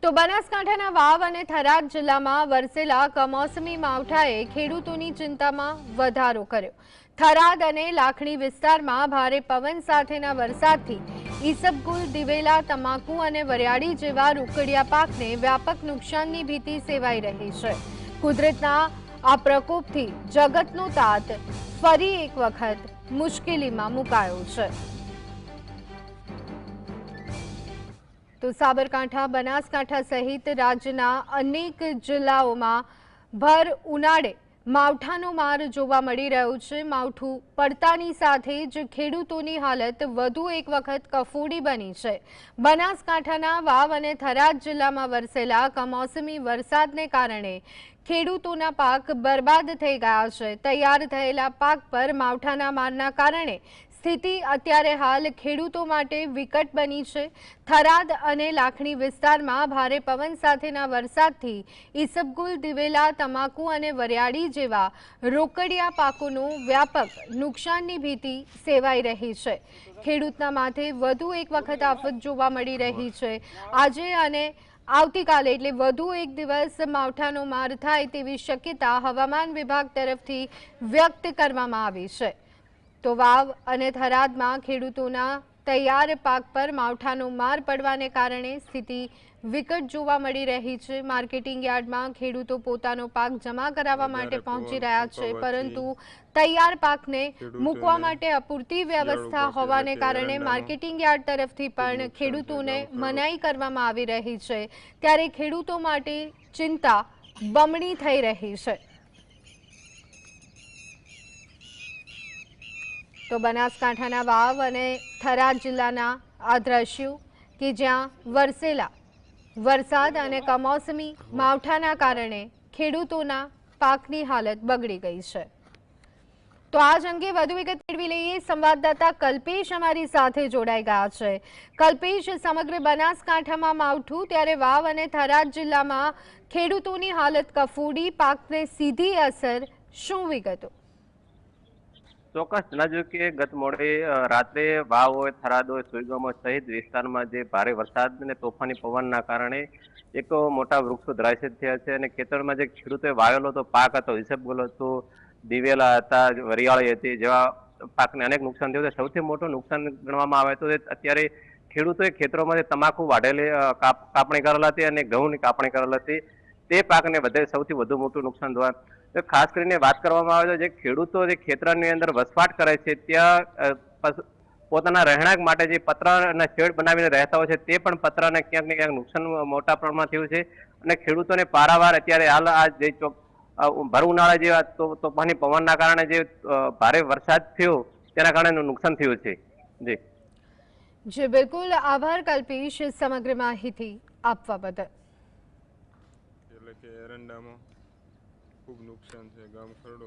તો બનાસકાંઠાના વાવ અને થરાદ જિલ્લામાં વરસેલા કમોસમી માવઠાએ ખેડૂતોની ચિંતામાં વધારો કર્યો। થરાદ અને લાખણી વિસ્તારમાં ભારે પવન સાથેના વરસાદથી ઈસબગુલ, દિવેલા, તમાકુ અને વરિયાળી જેવા રોકડિયા પાકને વ્યાપક નુકસાનની ભીતિ સેવાઈ રહી છે। કુદરતના આ પ્રકોપથી જગતનો તાત ફરી એક વખત મુશ્કેલીમાં મુકાયો છે। તો સાબરકાંઠા, બનાસકાંઠા સહિત રાજ્યના અનેક જિલ્લાઓમાં ભર ઉનાળે માવઠાનો માર જોવા મળી રહ્યો છે। માવઠું પડતાની સાથે જ ખેડૂતોની હાલત વધુ એક વખત કફોડી બની છે। બનાસકાંઠાના વાવ અને થરાદ જિલ્લામાં વરસેલા કમોસમી વરસાદને કારણે ખેડૂતોના પાક બરબાદ થઈ ગયા છે। તૈયાર થયેલા પાક પર માવઠાના મારના કારણે સ્થિતિ અત્યારે હાલ ખેડૂતો માટે વિકટ બની છે। થરાદ અને લાખણી વિસ્તારમાં ભારે પવન સાથેના વરસાદથી ઈસબગુલ, દિવેલા, તમાકુ અને વરિયાળી જેવા રોકડિયા પાકોનું વ્યાપક નુકસાનની ભીતિ સેવાઈ રહી છે। ખેડૂતના માથે વધુ એક વખત આફત જોવા મળી રહી છે। આજે અને આવતીકાલે એટલે વધુ એક દિવસ માવઠાનો માર થાય તેવી શક્યતા હવામાન વિભાગ તરફથી વ્યક્ત કરવામાં આવી છે। તો વાવ અને થરાદમાં ખેડૂતોના તૈયાર પાક પર માવઠાનો માર પડવાને કારણે સ્થિતિ વિકટ જોવા મળી રહી છે। માર્કેટિંગ યાર્ડમાં ખેડૂતો પોતાનો પાક જમા કરાવવા માટે પહોંચી રહ્યા છે, પરંતુ તૈયાર પાકને મૂકવા માટે અપૂરતી વ્યવસ્થા હોવાને કારણે માર્કેટિંગ યાર્ડ તરફથી પણ ખેડૂતોને મનાઈ કરવામાં આવી રહી છે। ત્યારે ખેડૂતો માટે ચિંતા બમણી થઈ રહી છે। તો બનાસકાંઠાના વાવ અને થરાદ જિલ્લાના આ દ્રશ્યો કે જ્યાં વરસેલા વરસાદ અને કમોસમી માવઠાના કારણે ખેડૂતોના પાકની હાલત બગડી ગઈ છે। તો આજ અંગે વધુ વિગત મેળવી લઈએ। સંવાદદાતા કલ્પેશ અમારી સાથે જોડાઈ ગયા છે। કલ્પેશ, સમગ્ર બનાસકાંઠામાં માવઠું, ત્યારે વાવ અને થરાદ જિલ્લામાં ખેડૂતોની હાલત કફોડી, પાકને સીધી અસર, શું વિગતો? ચોક્કસ જણાવ્યું કે ગત મોડે રાત્રે વાવ હોય, થરાદ હોય, સુઈગામો સહિત વિસ્તારમાં જે ભારે વરસાદ અને તોફાની પવનના કારણે એક મોટા વૃક્ષો ધરાશયી થયા છે અને ખેતરમાં જે ખેડૂતોએ વાવેલો હતો પાક હતો, ઈસબગુલ હતું, દિવેલા હતા, વરિયાળી હતી, જેવા પાકને અનેક નુકસાન થયું છે। સૌથી મોટું નુકસાન ગણવામાં આવે તો અત્યારે ખેડૂતોએ ખેતરોમાંથી તમાકુ વાઢેલી કાપણી કરેલ હતી અને ઘઉંની કાપણી કરેલ હતી, તે પાકને સૌથી વધુ મોટું નુકસાન થવા। ખાસ કરીને વાત કરવામાં આવે તો જે ખેડૂતો જે ખેતરની અંદર વસવાટ કરે છે ત્યાં પોતાના રહેણાંક માટે જે પતરાના શેડ બનાવીને રહેતા હોય છે તે પણ પતરાને ક્યાંક ને ક્યાંક નુકસાન મોટા પ્રમાણમાં થયું છે અને ખેડૂતોને પારાવાર અત્યારે હાલ આ જે ભર ઉનાળા જેવા તોફાની પવનના કારણે જે ભારે વરસાદ થયો તેના કારણે નુકસાન થયું છે। જી બિલકુલ, આભાર કલ્પેશ સમગ્ર માહિતી આપવા બદલ। એટલે કે એરંડામાં ખૂબ નુકસાન છે, ગામ ખરડો